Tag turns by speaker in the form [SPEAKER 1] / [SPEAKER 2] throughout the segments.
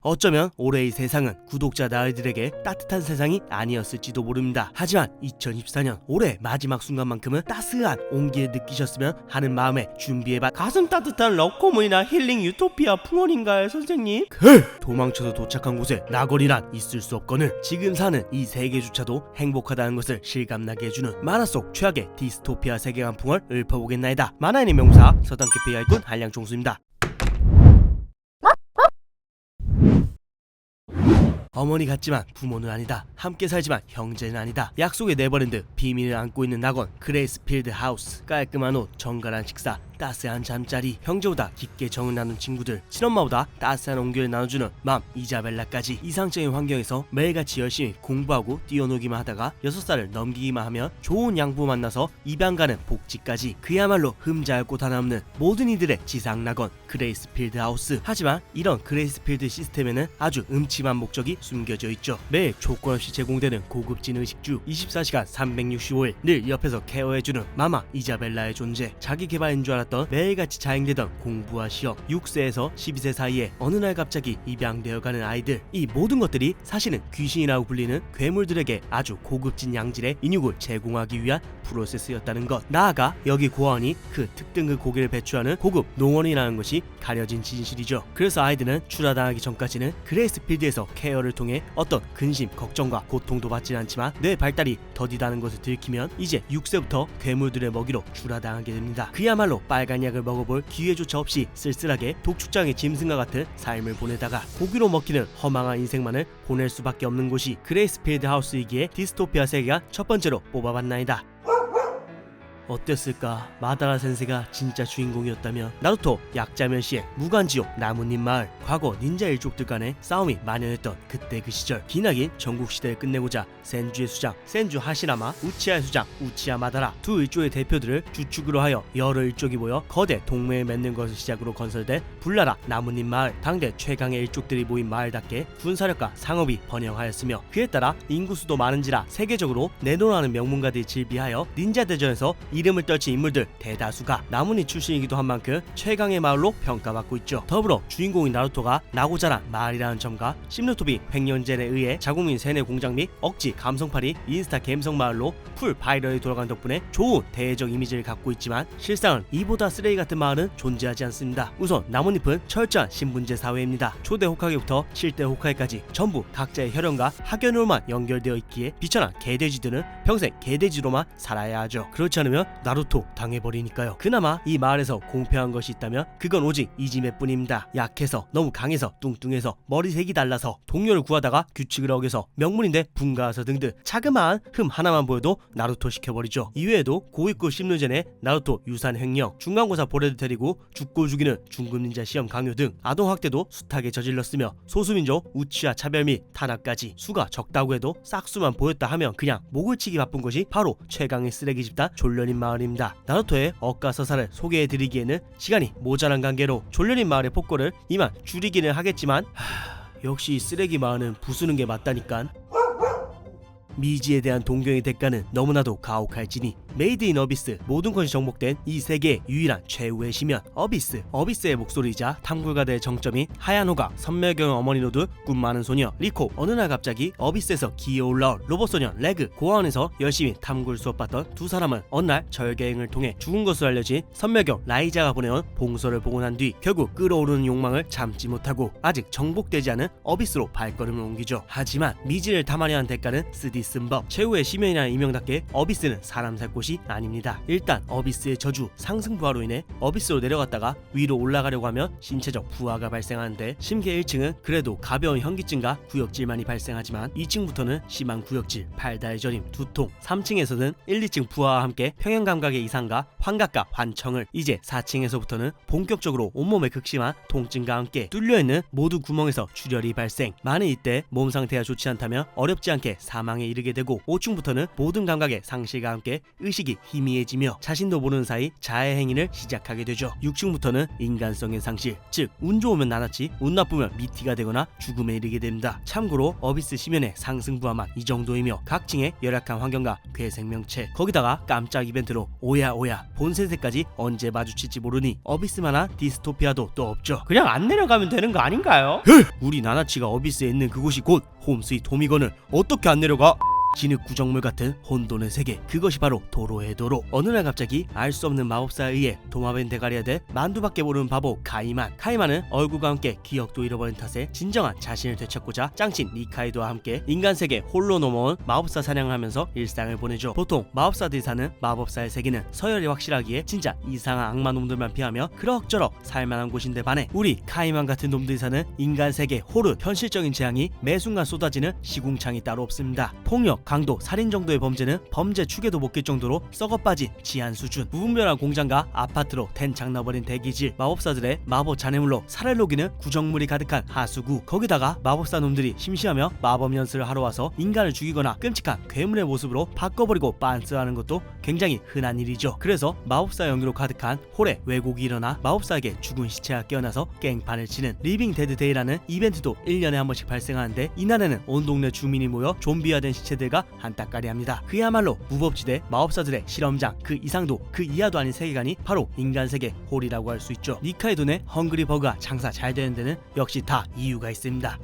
[SPEAKER 1] 어쩌면 올해의 세상은 구독자 나으들에게 따뜻한 세상이 아니었을지도 모릅니다. 하지만 2024년 올해 마지막 순간만큼은 따스한 온기를 느끼셨으면 하는 마음에 준비해봐. 가슴 따뜻한 러코모이나 힐링 유토피아 풍월인가요 선생님? 도망쳐서 도착한 곳에 나거리란 있을 수 없거늘 지금 사는 이 세계조차도 행복하다는 것을 실감나게 해주는 만화 속 최악의 디스토피아 세계관 풍월 읊어보겠나이다. 만화인의 명사 서당캐피 아이콘 한량총수입니다. 어머니 같지만 부모는 아니다. 함께 살지만 형제는 아니다. 약속의 네버랜드, 비밀을 안고 있는 낙원, 그레이스필드 하우스, 깔끔한 옷, 정갈한 식사, 따스한 잠자리, 형제보다 깊게 정을 나눈 친구들, 친엄마보다 따스한 온기를 나눠주는 맘 이자벨라까지 이상적인 환경에서 매일같이 열심히 공부하고 뛰어놀기만 하다가 6살을 넘기기만 하면 좋은 양부 만나서 입양 가는 복지까지 그야말로 흠자할 곳 하나 없는 모든 이들의 지상 낙원 그레이스필드 하우스. 하지만 이런 그레이스필드 시스템에는 아주 음침한 목적이 숨겨져 있죠. 매일 조건 없이 제공되는 고급진 의식주, 24시간 365일 늘 옆에서 케어해주는 마마 이자벨라의 존재, 자기 개발인 줄 알았던 매일같이 자행되던 공부와 시험, 6세에서 12세 사이에 어느 날 갑자기 입양되어가는 아이들, 이 모든 것들이 사실은 귀신이라고 불리는 괴물들에게 아주 고급진 양질의 인육을 제공하기 위한 프로세스였다는 것. 나아가 여기 고아원이 그 특등급 고기를 배출하는 고급 농원이라는 것이 가려진 진실이죠. 그래서 아이들은 출하당하기 전까지는 그레이스필드에서 케어를 통해 어떤 근심, 걱정과 고통도 받지는 않지만 뇌 발달이 더디다는 것을 들키면 이제 6세부터 괴물들의 먹이로 출하당하게 됩니다. 그야말로 빨간 약을 먹어볼 기회조차 없이 쓸쓸하게 독축장의 짐승과 같은 삶을 보내다가 고기로 먹히는 허망한 인생만을 보낼 수밖에 없는 곳이 그레이스필드 하우스이기에 디스토피아 세계가 첫 번째로 뽑아봤나이다. 어땠을까? 마다라 센세가 진짜 주인공이었다면 나루토 약자면 씨의 무관지옥 나뭇잎 마을, 과거 닌자 일족들 간의 싸움이 만연했던 그때 그 시절, 기나긴 전국시대를 끝내고자 센주의 수장 센주 하시라마, 우치하의 수장 우치하 마다라 두 일족의 대표들을 주축으로 하여 여러 일족이 모여 거대 동맹을 맺는 것을 시작으로 건설된 불나라 나뭇잎 마을, 당대 최강의 일족들이 모인 마을답게 군사력과 상업이 번영하였으며 그에 따라 인구수도 많은지라 세계적으로 내노라는 명문가들이 질비하여 닌자 대전에서 이름을 떨친 인물들 대다수가 나뭇잎 출신이기도 한 만큼 최강의 마을로 평가받고 있죠. 더불어 주인공인 나루토가 나고 자란 마을이라는 점과 심루토비 횡령젤에 의해 자국민 세뇌 공장 및 억지 감성팔이 인스타 갬성 마을로 풀 바이럴이 돌아간 덕분에 좋은 대외적 이미지를 갖고 있지만 실상은 이보다 쓰레기 같은 마을은 존재하지 않습니다. 우선 나뭇잎은 철저한 신분제 사회입니다. 초대 호카게부터 7대 호카게까지 전부 각자의 혈연과 학연으로만 연결되어 있기에 비천한 개돼지들은 평생 개돼지로만 살아야 하죠. 그렇지 않으면 나루토 당해버리니까요. 그나마 이 마을에서 공평한 것이 있다면 그건 오직 이지메 뿐입니다. 약해서, 너무 강해서, 뚱뚱해서, 머리색이 달라서, 동료를 구하다가 규칙을 어겨서, 명문인데 분가해서 등등 자그마한 흠 하나만 보여도 나루토 시켜버리죠. 이외에도 고위급 심리전에 나루토 유산 횡령, 중간고사 보레드 데리고 죽고 죽이는 중급 닌자 시험 강요 등 아동학대도 숱하게 저질렀으며 소수민족 우치와 차별 및 탄압까지. 수가 적다고 해도 싹수만 보였다 하면 그냥 목을 치기 바쁜 것이 바로 최강의 쓰레기 집단 졸련인 마을입니다. 나루토의 억가서사를 소개해드리기에는 시간이 모자란 관계로 졸련인 마을의 폭거를 이만 줄이기는 하겠지만 역시 쓰레기 마을은 부수는 게 맞다니깐. 미지에 대한 동경의 대가는 너무나도 가혹할지니 메이드 인 어비스, 모든 것이 정복된 이 세계의 유일한 최후의 시면 어비스의 목소리이자 탐굴가들의 정점인 하얀호가, 선멸경의 어머니 노드, 꿈 많은 소녀 리코, 어느 날 갑자기 어비스에서 기어 올라온 로봇소년 레그, 고아원에서 열심히 탐굴 수업받던 두 사람은 어느 날 절개행을 통해 죽은 것으로 알려진 선멸경 라이자가 보내온 봉서를 보고 난 뒤 결국 끓어오르는 욕망을 참지 못하고 아직 정복되지 않은 어비스로 발걸음을 옮기죠. 하지만 미지를 탐하려 한 대가는 쓰디 쓴 법, 최후의 시면이라는 이명답게 어비스는 사람 살 곳이 아닙니다. 일단 어비스의 저주 상승 부하로 인해 어비스로 내려갔다가 위로 올라가려고 하면 신체적 부하가 발생하는데 심계 1층은 그래도 가벼운 현기증과 구역질만이 발생하지만 2층부터는 심한 구역질, 팔다리 저림, 두통, 3층에서는 1, 2층 부하와 함께 평형감각의 이상과 환각과 환청을, 이제 4층에서부터는 본격적으로 온몸에 극심한 통증과 함께 뚫려있는 모두 구멍에서 출혈이 발생. 만일 이때 몸 상태가 좋지 않다면 어렵지 않게 사망에 이르게 이르게 되고 5층부터는 모든 감각의 상실과 함께 의식이 희미해지며 자신도 모르는 사이 자해 행위를 시작하게 되죠. 6층부터는 인간성의 상실, 즉 운 좋으면 나나치, 운 나쁘면 미티가 되거나 죽음에 이르게 됩니다. 참고로 어비스 시면의 상승부하만 이 정도이며 각 층의 열악한 환경과 괴생명체, 거기다가 깜짝 이벤트로 오야 본세대까지 언제 마주칠지 모르니 어비스만한 디스토피아도 또 없죠.
[SPEAKER 2] 그냥 안 내려가면 되는 거 아닌가요?
[SPEAKER 1] 우리 나나치가 어비스에 있는 그곳이 곧 홈스윗 홈이건을 어떻게 안 내려가? 진흙 구정물 같은 혼돈의 세계, 그것이 바로 도로의 도로. 어느 날 갑자기 알 수 없는 마법사에 의해 도마뱀 대가리가 돼 만두밖에 모르는 바보 카이만은 얼굴과 함께 기억도 잃어버린 탓에 진정한 자신을 되찾고자 짱친 니카이도와 함께 인간 세계 홀로 넘어온 마법사 사냥을 하면서 일상을 보내죠. 보통 마법사들이 사는 마법사의 세계는 서열이 확실하기에 진짜 이상한 악마 놈들만 피하며 그럭저럭 살만한 곳인데 반해 우리 카이만 같은 놈들이 사는 인간 세계 홀은 현실적인 재앙이 매 순간 쏟아지는 시궁창이 따로 없습니다. 폭력, 강도, 살인 정도의 범죄는 범죄 축에도 못 낄 정도로 썩어빠진 지한 수준. 무분별한 공장과 아파트로 텐창 나버린 대기질, 마법사들의 마법 잔해물로 살을 녹이는 구정물이 가득한 하수구, 거기다가 마법사 놈들이 심심하며 마법 연습을 하러 와서 인간을 죽이거나 끔찍한 괴물의 모습으로 바꿔버리고 빤스하는 것도 굉장히 흔한 일이죠. 그래서 마법사 연기로 가득한 홀에 왜곡이 일어나 마법사에게 죽은 시체가 깨어나서 깽판을 치는 리빙 데드 데이라는 이벤트도 1년에 한 번씩 발생하는데, 이날에는 온 동네 주민이 모여 좀비화된 시체들과 한따까리합니다. 그야말로 무법지대 마법사들의 실험장, 그 이상도 그 이하도 아닌 세계관이 바로 인간세계 홀이라고 할 수 있죠. 니카이돈의 헝그리 버그가 장사 잘 되는 데는 역시 다 이유가 있습니다.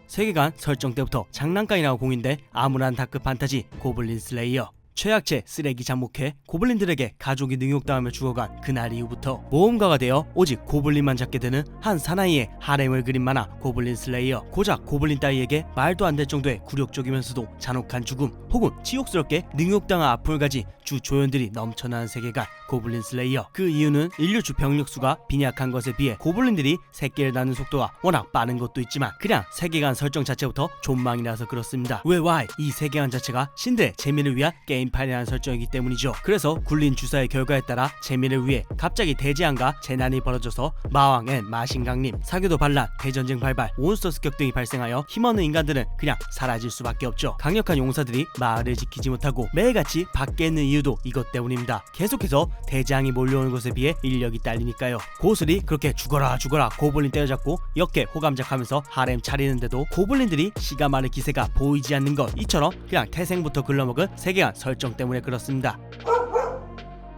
[SPEAKER 1] 세계관 설정 때부터 장난감이라고 공인돼 암울한 다크 판타지 고블린 슬레이어. 최약체 쓰레기 잡목해 고블린들에게 가족이 능욕당하며 죽어간 그날 이후부터 모험가가 되어 오직 고블린만 잡게 되는 한 사나이의 하렘을 그린 만화 고블린 슬레이어. 고작 고블린 따위에게 말도 안 될 정도의 굴욕적이면서도 잔혹한 죽음 혹은 치욕스럽게 능욕당한 아픔을 가진 주 조연들이 넘쳐나는 세계관 고블린 슬레이어. 그 이유는 인류 주 병력수가 빈약한 것에 비해 고블린들이 새끼를 낳는 속도가 워낙 빠른 것도 있지만 그냥 세계관 설정 자체부터 존망이라서 그렇습니다. 왜 이 세계관 자체가 신들의 재미를 위한 게임판이라는 설정이기 때문이죠. 그래서 굴린 주사의 결과에 따라 재미를 위해 갑자기 대재앙과 재난이 벌어져서 마왕 앤 마신강림, 사교도 반란, 대전쟁 발발, 몬스터 습격 등이 발생하여 힘없는 인간들은 그냥 사라질 수밖에 없죠. 강력한 용사들이 마을을 지키지 못하고 매일같이 밖에 있는 이유도 이것 때문입니다. 계속해서 대재앙이 몰려오는 것에 비해 인력이 딸리니까요. 고슬이 그렇게 죽어라 고블린 때려잡고 역계 호감작하면서 하렘 차리는데도 고블린들이 씨가 마를 기세가 보이지 않는 것, 이처럼 그냥 태생부터 글러먹은 세계관 설정 때문에 그렇습니다.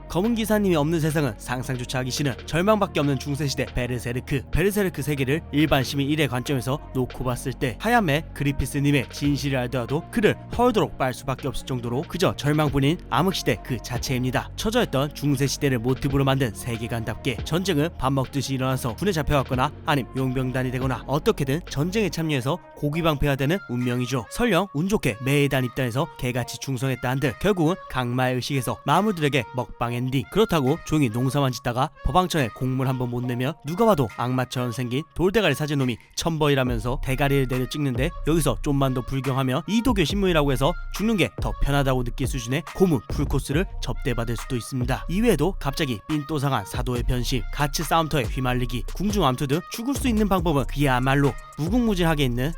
[SPEAKER 1] 검은 기사님이 없는 세상은 상상조차 하기 싫은 절망밖에 없는 중세시대 베르세르크 세계를 일반 시민 1의 관점에서 놓고 봤을 때 하얀매 그리피스님의 진실을 알더라도 그를 헐도록 빨 수밖에 없을 정도로 그저 절망뿐인 암흑시대 그 자체입니다. 처져있던 중세시대를 모티브로 만든 세계관답게 전쟁은 밥 먹듯이 일어나서 군에 잡혀갔거나 아님 용병단이 되거나 어떻게든 전쟁에 참여해서 고기방패가 되는 운명이죠. 설령 운 좋게 매단 입단해서 개같이 충성했다 한들 결국은 강마의 의식에서 마물들에게 먹방 엔딩. 그렇다고 조용히 농사만 짓다가 법왕천에 공물 한번 못 내며 누가 봐도 악마처럼 생긴 돌대가리 사진 놈이 천벌이라면서 대가리를 내려 찍는데 여기서 좀만 더 불경하며 이도교 신문이라고 해서 죽는 게 더 편하다고 느낄 수준의 고문 풀코스를 접대받을 수도 있습니다. 이외에도 갑자기 삔또상한 사도의 변심, 가츠 싸움터에 휘말리기, 궁중 암투 등 죽을 수 있는 방법은 그야말로 무궁무진하게 있는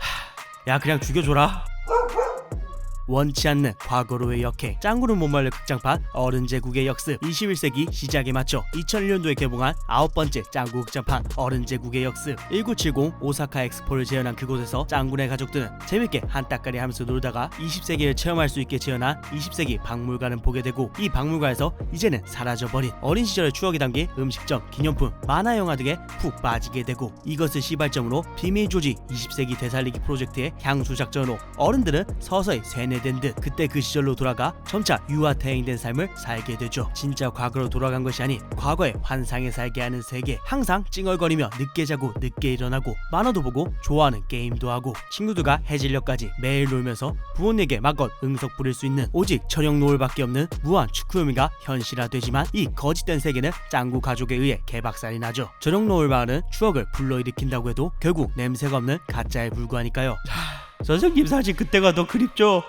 [SPEAKER 1] 야 그냥 죽여줘라. 원치 않는 과거로의 역행, 짱구는 못 말려 극장판 어른제국의 역습. 21세기 시작에 맞춰 2001년도에 개봉한 9번째 짱구 극장판 어른제국의 역습. 1970 오사카 엑스포를 재현한 그곳에서 짱구네 가족들은 재밌게 한따까리 하면서 놀다가 20세기를 체험할 수 있게 재현한 20세기 박물관을 보게 되고, 이 박물관에서 이제는 사라져버린 어린 시절의 추억이 담긴 음식점, 기념품, 만화영화 등에 푹 빠지게 되고, 이것을 시발점으로 비밀 조직 20세기 되살리기 프로젝트의 향수 작전으로 어른들은 서서히 세뇌 된 듯 그때 그 시절로 돌아가 점차 유아태행된 삶을 살게 되죠. 진짜 과거로 돌아간 것이 아닌 과거의 환상에 살게 하는 세계. 항상 찡얼거리며 늦게 자고 늦게 일어나고 만화도 보고 좋아하는 게임도 하고 친구들과 해질녘까지 매일 놀면서 부모님에게 마껏 응석 부릴 수 있는 오직 저녁 노을밖에 없는 무한 축구요미가 현실화되지만 이 거짓된 세계는 짱구 가족에 의해 개박살이 나죠. 저녁 노을 마을은 추억을 불러일으킨다고 해도 결국 냄새가 없는 가짜에 불과하니까요.
[SPEAKER 2] 선생님 사실 그때가 더 그립죠.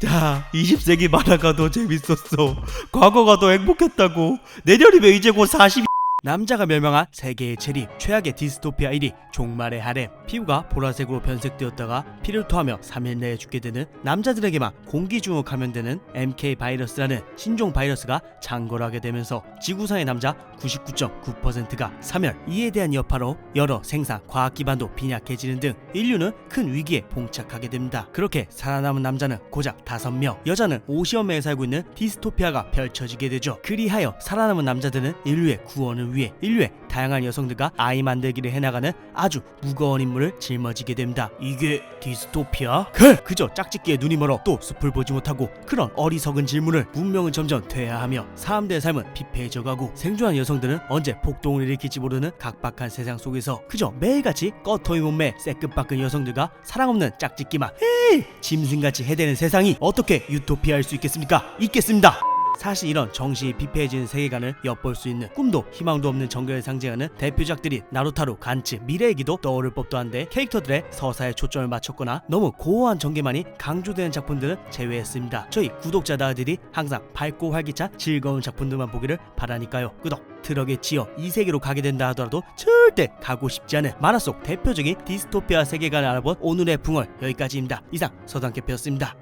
[SPEAKER 2] 자, 20세기 만화가 더 재밌었어. 과거가 더 행복했다고. 내년이면 이제 곧 40
[SPEAKER 1] 남자가 멸망한 세계의 체리, 최악의 디스토피아 1위 종말의 하렘. 피부가 보라색으로 변색되었다가 피를 토하며 3일 내에 죽게 되는, 남자들에게만 공기중으로 감염되는 MK 바이러스라는 신종 바이러스가 창궐하게 되면서 지구상의 남자 99.9%가 사멸. 이에 대한 여파로 여러 생산 과학 기반도 빈약해지는 등 인류는 큰 위기에 봉착하게 됩니다. 그렇게 살아남은 남자는 고작 5명, 여자는 50여 명에 살고 있는 디스토피아가 펼쳐지게 되죠. 그리하여 살아남은 남자들은 인류의 구원을 위해 인류의 다양한 여성들과 아이 만들기를 해나가는 아주 무거운 임무를 짊어지게 됩니다. 이게 디스토피아? 그저 짝짓기에 눈이 멀어 또 숲을 보지 못하고 그런 어리석은 질문을 문명은 점점 퇴화하며 사람들의 삶은 피폐해져가고 생존한 여성들은 언제 폭동을 일으킬지 모르는 각박한 세상 속에서 그저 매일같이 꺼터이 몸매 새끝박근 여성들과 사랑 없는 짝짓기만 짐승같이 해대는 세상이 어떻게 유토피아일 수 있겠습니까? 있겠습니다. 사실 이런 정신이 피폐해지는 세계관을 엿볼 수 있는, 꿈도 희망도 없는 정글을 상징하는 대표작들이 나루타루, 간츠, 미래의 기도 떠오를 법도 한데 캐릭터들의 서사에 초점을 맞췄거나 너무 고어한 전개만이 강조되는 작품들은 제외했습니다. 저희 구독자들이 항상 밝고 활기찬 즐거운 작품들만 보기를 바라니까요. 끄덕. 트럭에 치여 이 세계로 가게 된다 하더라도 절대 가고 싶지 않은 만화 속 대표적인 디스토피아 세계관을 알아본 오늘의 붕얼 여기까지입니다. 이상 서당캐피였습니다.